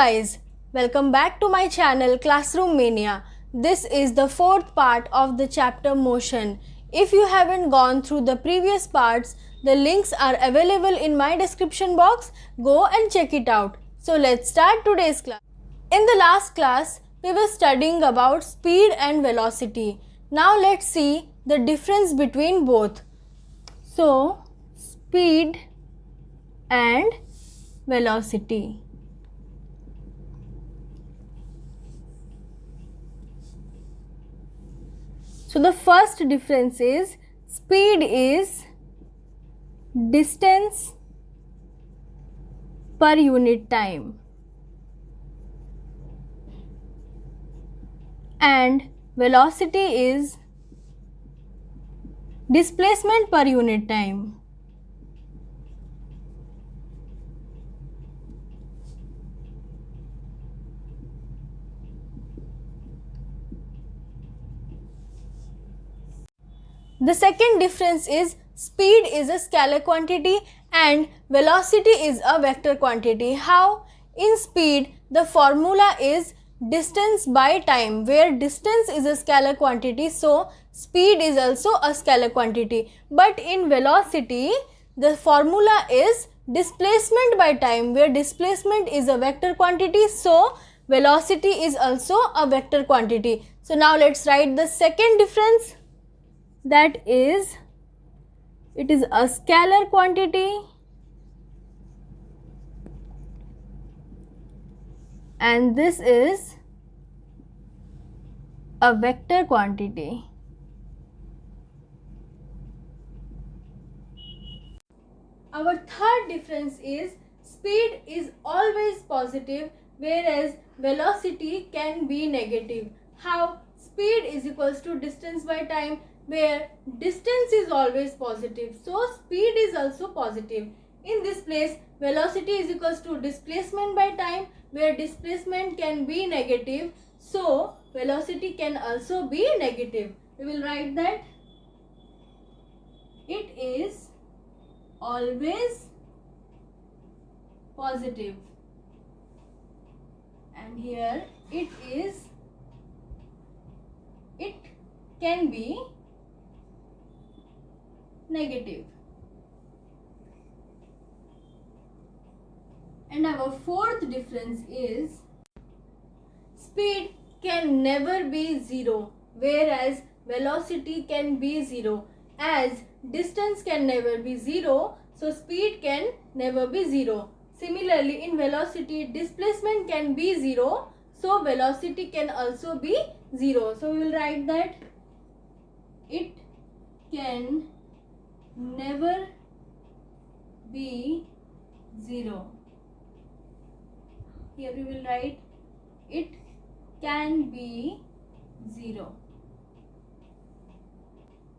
guys, welcome back to my channel Classroom Mania. This is the fourth part of the chapter Motion. If you haven't gone through the previous parts, the links are available in my description box. Go and check it out. So let's start today's class. In the last class, we were studying about speed and velocity. Now let's see the difference between both. So, speed and velocity. So the first difference is speed is distance per unit time and velocity is displacement per unit time. The second difference is speed is a scalar quantity and velocity is a vector quantity. How? In speed, the formula is distance by time, where distance is a scalar quantity, so speed is also a scalar quantity. But in velocity, the formula is displacement by time, where displacement is a vector quantity, so velocity is also a vector quantity. So now let's write the second difference. That is, it is a scalar quantity and this is a vector quantity. Our third difference is speed is always positive, whereas velocity can be negative. How? Speed is equals to distance by time, where distance is always positive, so speed is also positive. In this place, velocity is equals to displacement by time, where displacement can be negative, so velocity can also be negative. We will write that it is always positive and here it can be negative. And our fourth difference is speed can never be zero, whereas velocity can be zero. As distance can never be zero, so speed can never be zero. Similarly, in velocity, displacement can be zero, so velocity can also be zero. So we will write that it can never be zero. Here we will write it can be zero.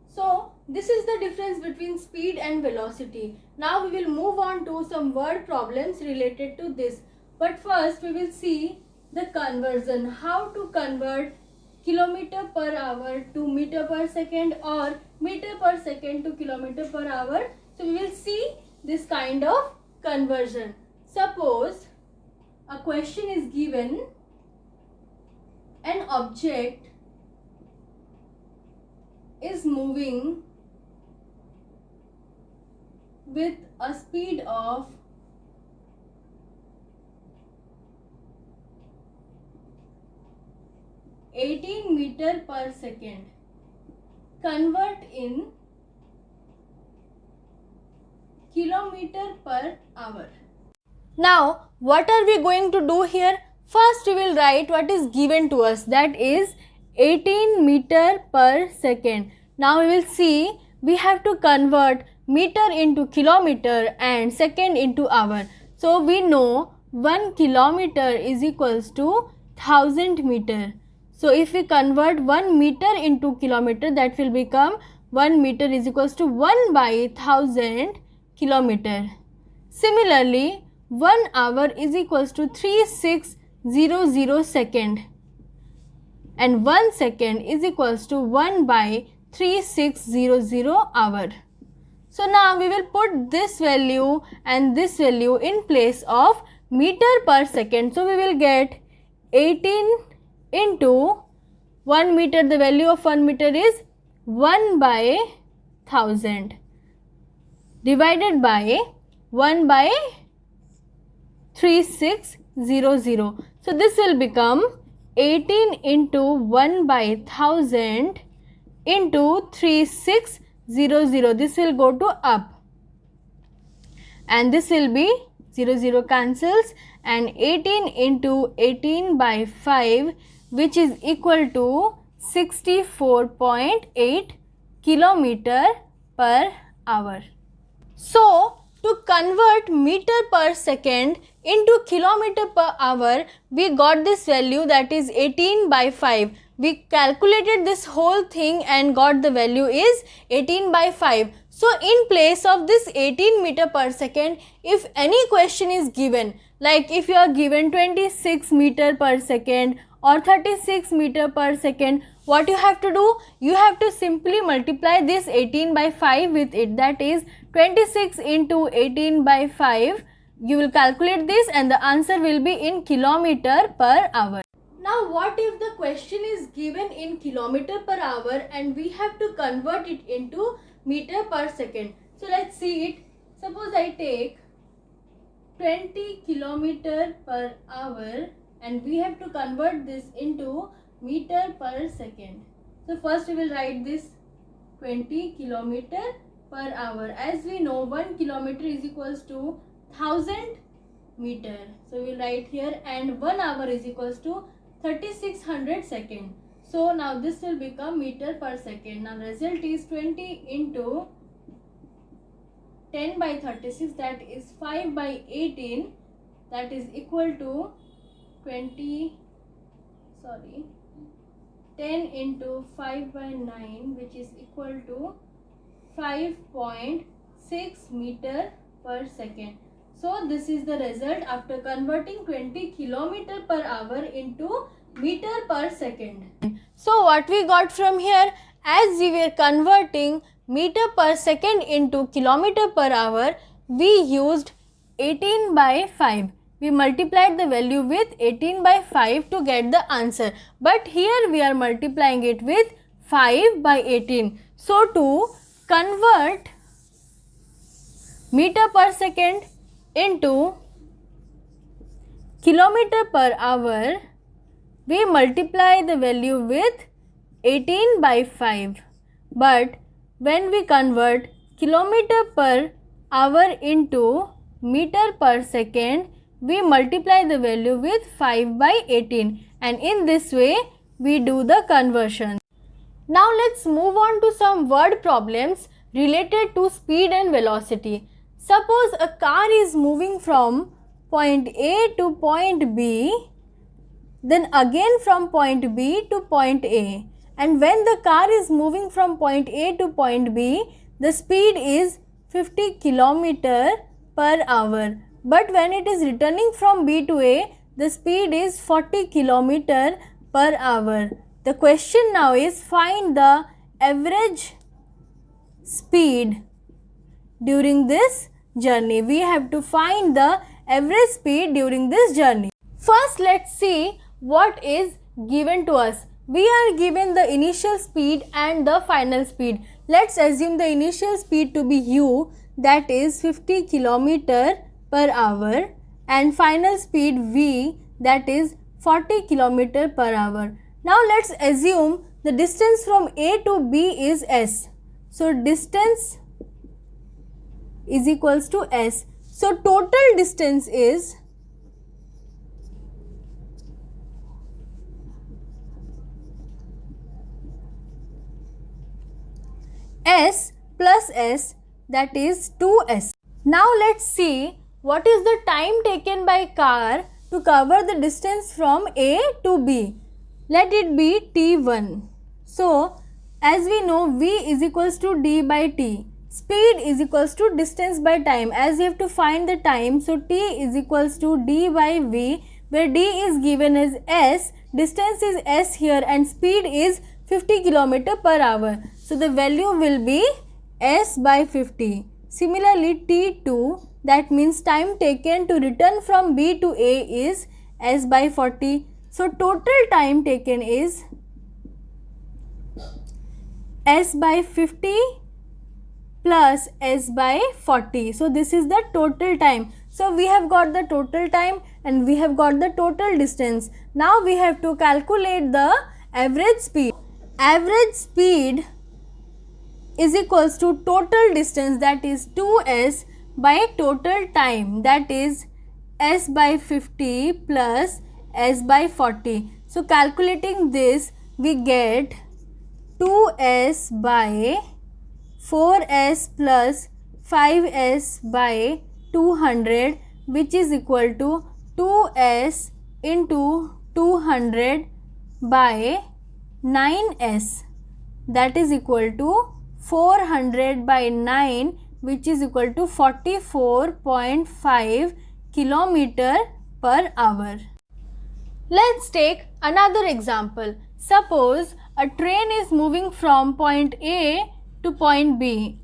So this is the difference between speed and velocity. Now we will move on to some word problems related to this. But first we will see the conversion. How to convert kilometer per hour to meter per second or meter per second to kilometer per hour. So we will see this kind of conversion. Suppose a question is given, an object is moving with a speed of 18 meter per second. Convert in kilometer per hour. Now, what are we going to do here? First, we will write what is given to us, that is 18 meter per second. Now, we will see we have to convert meter into kilometer and second into hour. So, we know 1 kilometer is equals to 1000 meter. So, if we convert 1 meter into kilometer, that will become 1 meter is equals to 1 by 1000 kilometer. Similarly, 1 hour is equals to 3600 second and 1 second is equals to 1 by 3600 hour. So now we will put this value and this value in place of meter per second. So we will get 18 into 1 meter. The value of 1 meter is 1 by 1000 divided by 1 by 3600. So this will become 18 into 1 by 1000 into 3600. This will go to up and this will be 00 cancels, and 18 into 18 by 5, which is equal to 64.8 kilometer per hour. So to convert meter per second into kilometer per hour, we got this value, that is 18 by 5. We calculated this whole thing and got the value is 18 by 5. So in place of this 18 meter per second, if any question is given, like if you are given 26 meter per second or 36 meter per second, what you have to do? You have to simply multiply this 18 by 5 with it, that is 26 into 18 by 5. You will calculate this and the answer will be in kilometer per hour. Now what if the question is given in kilometer per hour and we have to convert it into meter per second? So let's see it. Suppose I take 20 kilometer per hour and we have to convert this into meter per second. So first we will write this 20 kilometer per hour. As we know, 1 kilometer is equals to 1000 meter. So we will write here, and 1 hour is equals to 3600 second. So now this will become meter per second. Now result is 20 into 10 by 36, that is 5 by 18, that is equal to 10 into 5 by 9, which is equal to 5.6 meter per second. So this is the result after converting 20 kilometer per hour into meter per second. So what we got from here, as we were converting meter per second into kilometer per hour, we used 18 by 5. We multiplied the value with 18 by 5 to get the answer. But here we are multiplying it with 5 by 18. So to convert meter per second into kilometer per hour, we multiply the value with 18 by 5. But when we convert kilometer per hour into meter per second, we multiply the value with 5 by 18, and in this way we do the conversion. Now let's move on to some word problems related to speed and velocity. Suppose a car is moving from point A to point B, then again from point B to point A, and when the car is moving from point A to point B, the speed is 50 km per hour. But when it is returning from B to A, the speed is 40 km per hour. The question now is, find the average speed during this journey. We have to find the average speed during this journey. First, let's see what is given to us. We are given the initial speed and the final speed. Let's assume the initial speed to be u, that is 50 km per hour, and final speed v, that is 40 km per hour. Now let's assume the distance from A to B is s. So distance is equals to s. So total distance is s plus s, that is 2s. Now let's see what is the time taken by car to cover the distance from A to B. Let it be t1. So as we know, v is equals to d by t. Speed is equals to distance by time. As you have to find the time, so t is equals to d by v, where d is given as s, distance is s here, and speed is 50 km per hour. So the value will be s by 50. Similarly, t2, that means time taken to return from B to A is S by 40. So total time taken is S by 50 plus S by 40. So this is the total time. So we have got the total time and we have got the total distance. Now we have to calculate the average speed. Average speed is equals to total distance, that is 2S by total time, that is S by 50 plus S by 40. So calculating this, we get 2S by 4S plus 5S by 200, which is equal to 2S into 200 by 9S, that is equal to 400 by 9, which is equal to 44.5 kilometer per hour. Let's take another example. Suppose a train is moving from point A to point B.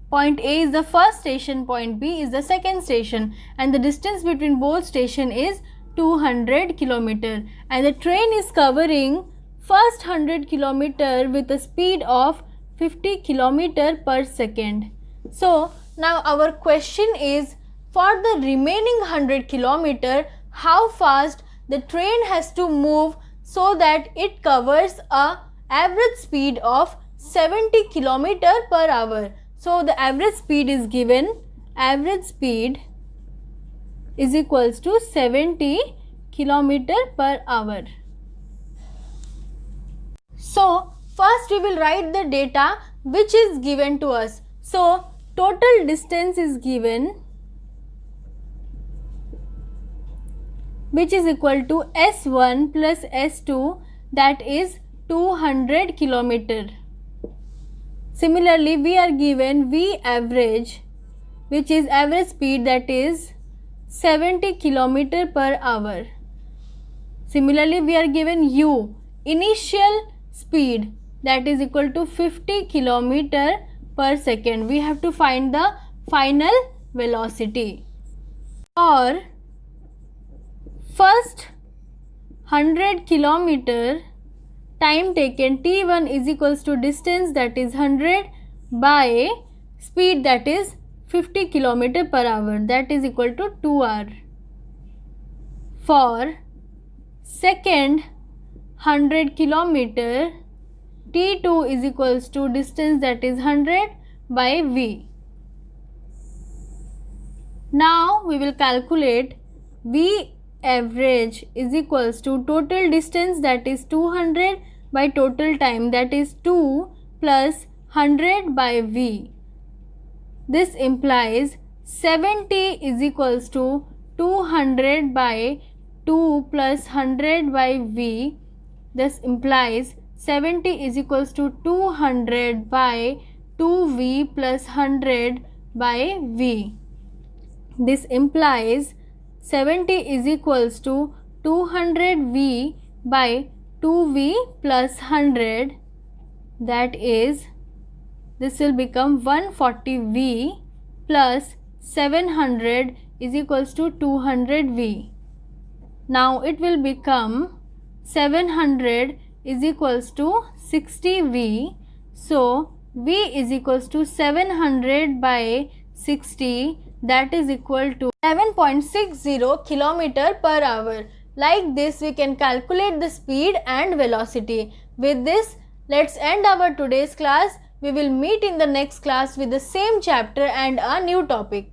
Point A is the first station, point B is the second station, and the distance between both stations is 200 kilometer, and the train is covering first 100 kilometer with a speed of 50 kilometer per second. So now our question is, for the remaining 100 kilometer, how fast the train has to move so that it covers a average speed of 70 kilometer per hour. So the average speed is given, average speed is equals to 70 kilometer per hour. So first we will write the data which is given to us. So total distance is given, which is equal to S1 plus S2, that is 200 kilometer. Similarly, we are given V average, which is average speed, that is 70 kilometer per hour. Similarly, we are given U, initial speed, that is equal to 50 kilometer per second. We have to find the final velocity. For first 100 kilometer, time taken T1 is equals to distance, that is 100 by speed, that is 50 kilometer per hour, that is equal to 2 hours. For second 100 kilometer, T2 is equals to distance, that is 100 by V. Now we will calculate V average is equals to total distance, that is 200 by total time, that is 2 plus 100 by V. This implies 70 is equals to 200 by 2 plus 100 by V. This implies 70 is equals to 200 by 2V plus 100 by V. This implies 70 is equals to 200V by 2V plus 100, that is, this will become 140V plus 700 is equals to 200V. Now it will become 700 is equals to 60V. So V is equals to 700 by 60, that is equal to 7.60 kilometer per hour. Like this we can calculate the speed and velocity. With this, let's end our today's class. We will meet in the next class with the same chapter and a new topic.